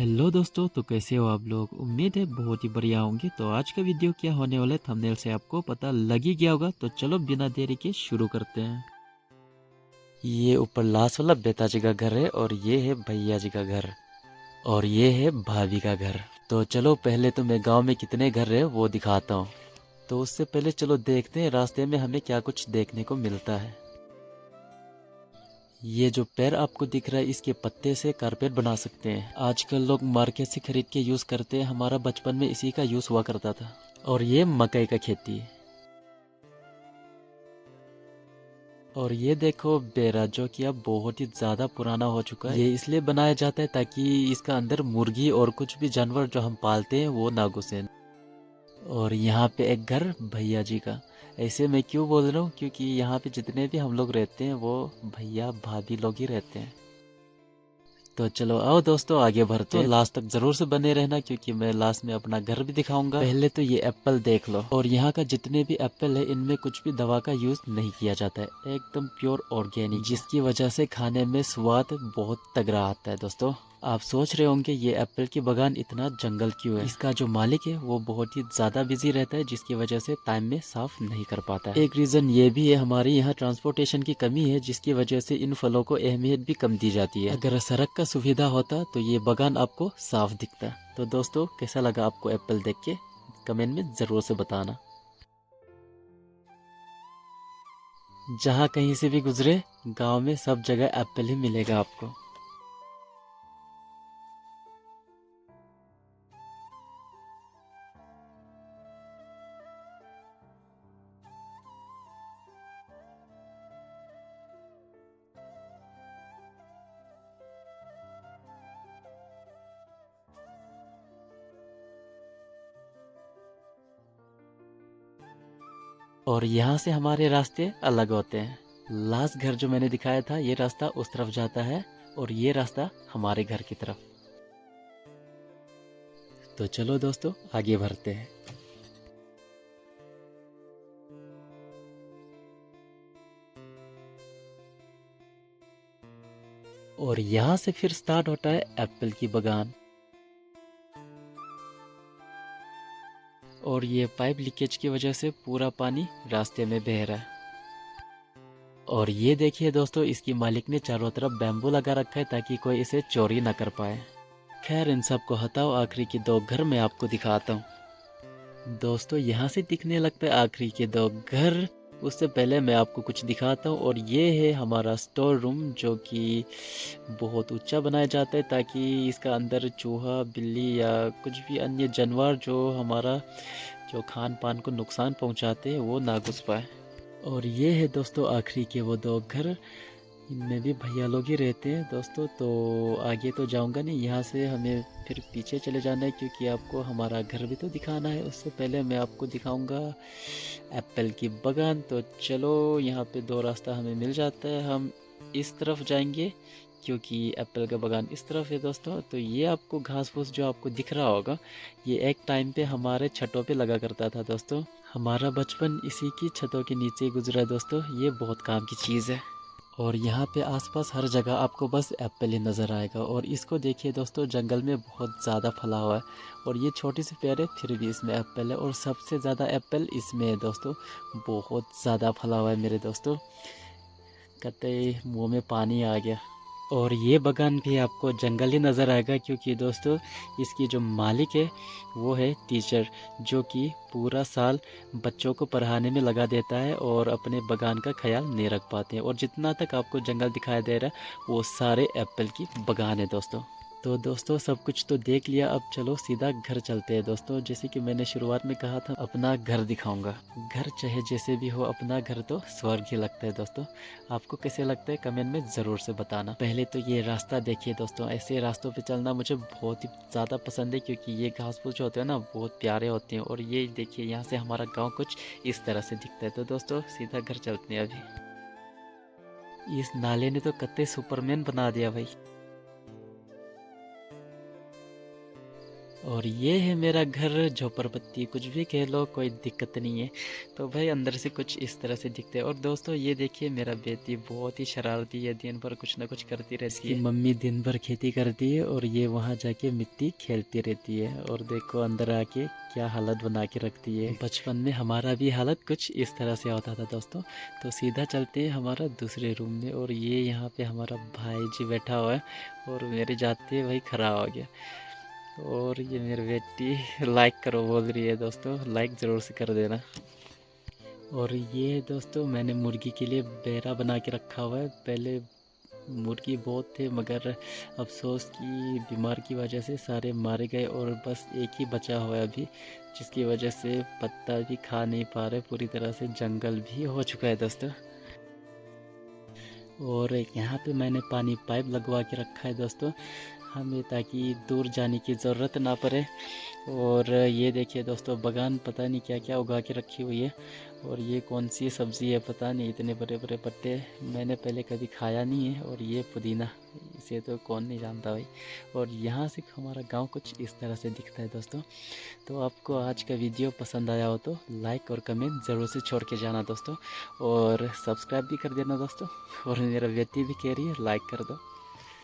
Hello दोस्तों, तो कैसे हो आप लोग। उम्मीद है बहुत ही बढ़िया होंगे। तो आज का वीडियो क्या होने वाला है थंबनेल से आपको पता लग ही गया होगा। तो चलो बिना देरी के शुरू करते हैं। ये ऊपर लास्ट वाला बेताजी का घर है और ये है भैया जी का घर और ये है भाभी का घर। तो चलो पहले तो मैं गांव में कितने घर है वो दिखाता हूँ। तो उससे पहले चलो देखते हैं रास्ते में हमें क्या कुछ देखने को मिलता है। ये जो पेड़ आपको दिख रहा है इसके पत्ते से कारपेट बना सकते हैं। आजकल लोग मार्केट से खरीद के यूज करते हैं। हमारा बचपन में इसी का यूज हुआ करता था। और ये मकई का खेती है। और ये देखो बेरा जो कि अब बहुत ही ज्यादा पुराना हो चुका है। ये इसलिए बनाया जाता है ताकि इसका अंदर मुर्गी और कुछ भी जानवर जो हम पालते हैं वो ना घुसे। और यहाँ पे एक घर भैया जी का। ऐसे मैं क्यों बोल रहा हूँ, क्योंकि यहाँ पे जितने भी हम लोग रहते हैं वो भैया भाभी लोग ही रहते हैं। तो चलो आओ दोस्तों आगे बढ़ते हैं। तो लास्ट तक जरूर से बने रहना क्योंकि मैं लास्ट में अपना घर भी दिखाऊंगा। पहले तो ये एप्पल देख लो। और यहाँ का जितने भी एप्पल है इनमें कुछ भी दवा का यूज नहीं किया जाता है। एकदम प्योर ऑर्गेनिक, जिसकी वजह से खाने में स्वाद बहुत तगड़ा आता है। दोस्तों आप सोच रहे होंगे ये एप्पल की बागान इतना जंगल क्यों है। इसका जो मालिक है वो बहुत ही ज्यादा बिजी रहता है, जिसकी वजह से टाइम में साफ नहीं कर पाता है। एक रीजन ये भी है हमारे यहाँ ट्रांसपोर्टेशन की कमी है, जिसकी वजह से इन फलों को अहमियत भी कम दी जाती है। अगर सड़क का सुविधा होता तो ये बागान आपको साफ दिखता। तो दोस्तों कैसा लगा आपको एप्पल देख के, कमेंट में जरूर से बताना। जहाँ कहीं से भी गुजरे गांव में सब जगह एप्पल ही मिलेगा आपको। और यहाँ से हमारे रास्ते अलग होते हैं। लास्ट घर जो मैंने दिखाया था ये रास्ता उस तरफ जाता है और ये रास्ता हमारे घर की तरफ। तो चलो दोस्तों आगे बढ़ते हैं। और यहाँ से फिर स्टार्ट होता है एप्पल की बागान। और ये पाइप लीकेज की वजह से पूरा पानी रास्ते में बह रहा है। और ये देखिए दोस्तों, इसकी मालिक ने चारों तरफ बैम्बू लगा रखा है ताकि कोई इसे चोरी ना कर पाए। खैर इन सब को हटाओ, आखिरी के दो घर मैं आपको दिखाता हूँ। दोस्तों यहाँ से दिखने लगता है आखिरी के दो घर। उससे पहले मैं आपको कुछ दिखाता हूँ। और ये है हमारा स्टोर रूम, जो कि बहुत ऊंचा बनाया जाता है ताकि इसका अंदर चूहा बिल्ली या कुछ भी अन्य जानवर जो हमारा जो खान पान को नुकसान पहुँचाते हैं वो ना घुस पाए। और ये है दोस्तों आखिरी के वो दो घर। इनमें भी भैया लोग ही रहते हैं दोस्तों। तो आगे तो जाऊंगा नहीं, यहाँ से हमें फिर पीछे चले जाना है क्योंकि आपको हमारा घर भी तो दिखाना है। उससे पहले मैं आपको दिखाऊंगा एप्पल की बागान। तो चलो यहाँ पे दो रास्ता हमें मिल जाता है। हम इस तरफ जाएंगे क्योंकि एप्पल का बागान इस तरफ है दोस्तों। तो ये आपको घास फूस जो आपको दिख रहा होगा ये एक टाइम पे हमारे छतों पे लगा करता था दोस्तों। हमारा बचपन इसी की छतों के नीचे गुजरा है दोस्तों। ये बहुत काम की चीज़ है। और यहाँ पे आसपास हर जगह आपको बस एप्पल ही नज़र आएगा। और इसको देखिए दोस्तों, जंगल में बहुत ज़्यादा फैला हुआ है। और ये छोटी सी पेड़ है फिर भी इसमें एप्पल है। और सबसे ज़्यादा एप्पल इसमें है दोस्तों। बहुत ज़्यादा फैला हुआ है मेरे दोस्तों, कतई मुंह में पानी आ गया। और ये बागान भी आपको जंगल ही नज़र आएगा क्योंकि दोस्तों इसकी जो मालिक है वो है टीचर, जो कि पूरा साल बच्चों को पढ़ाने में लगा देता है और अपने बागान का ख्याल नहीं रख पाते हैं। और जितना तक आपको जंगल दिखाई दे रहा है वो सारे एप्पल की बागान है दोस्तों। तो दोस्तों सब कुछ तो देख लिया, अब चलो सीधा घर चलते हैं दोस्तों। जैसे कि मैंने शुरुआत में कहा था अपना घर दिखाऊंगा। घर चाहे जैसे भी हो, अपना घर तो स्वर्ग ही लगता है दोस्तों। आपको कैसे लगता है कमेंट में ज़रूर से बताना। पहले तो ये रास्ता देखिए दोस्तों, ऐसे रास्तों पे चलना मुझे बहुत ही ज़्यादा पसंद है क्योंकि ये घास फूस जो होते हैं ना बहुत प्यारे होते हैं। और ये देखिए यहाँ से हमारा गाँव कुछ इस तरह से दिखता है। तो दोस्तों सीधा घर चलते हैं अभी। इस नाले ने तो कत्ते सुपरमैन बना दिया भाई। और ये है मेरा घर, झोपड़पट्टी कुछ भी कह लो, कोई दिक्कत नहीं है। तो भाई अंदर से कुछ इस तरह से दिखते हैं। और दोस्तों ये देखिए मेरा बेटी बहुत ही शरारती है, दिन भर कुछ ना कुछ करती रहती है। इसकी मम्मी दिन भर खेती करती है और ये वहाँ जाके मिट्टी खेलती रहती है। और देखो अंदर आके क्या हालत बना के रखती है। बचपन में हमारा भी हालत कुछ इस तरह से होता था दोस्तों। तो सीधा चलते हैं हमारा दूसरे रूम में। और ये यहाँ पे हमारा भाई जी बैठा हुआ है और मेरे जाते भाई खड़ा हो गया। और ये मेरी बेटी लाइक करो बोल रही है दोस्तों, लाइक ज़रूर से कर देना। और ये दोस्तों मैंने मुर्गी के लिए बेरा बना के रखा हुआ है। पहले मुर्गी बहुत थे मगर अफसोस की बीमार की वजह से सारे मारे गए और बस एक ही बचा हुआ है अभी, जिसकी वजह से पत्ता भी खा नहीं पा रहे, पूरी तरह से जंगल भी हो चुका है दोस्तों। और यहाँ पे मैंने पानी पाइप लगवा के रखा है दोस्तों, हमें ताकि दूर जाने की ज़रूरत ना पड़े। और ये देखिए दोस्तों बगान पता नहीं क्या क्या उगा के रखी हुई है। और ये कौन सी सब्ज़ी है पता नहीं, इतने बड़े बड़े पत्ते मैंने पहले कभी खाया नहीं है। और ये पुदीना, इसे तो कौन नहीं जानता भाई। और यहाँ से हमारा गांव कुछ इस तरह से दिखता है दोस्तों। तो आपको आज का वीडियो पसंद आया हो तो लाइक और कमेंट ज़रूर से छोड़ के जाना दोस्तों। और सब्सक्राइब भी कर देना दोस्तों। और मेरा बेटी भी कह रही है लाइक कर दो।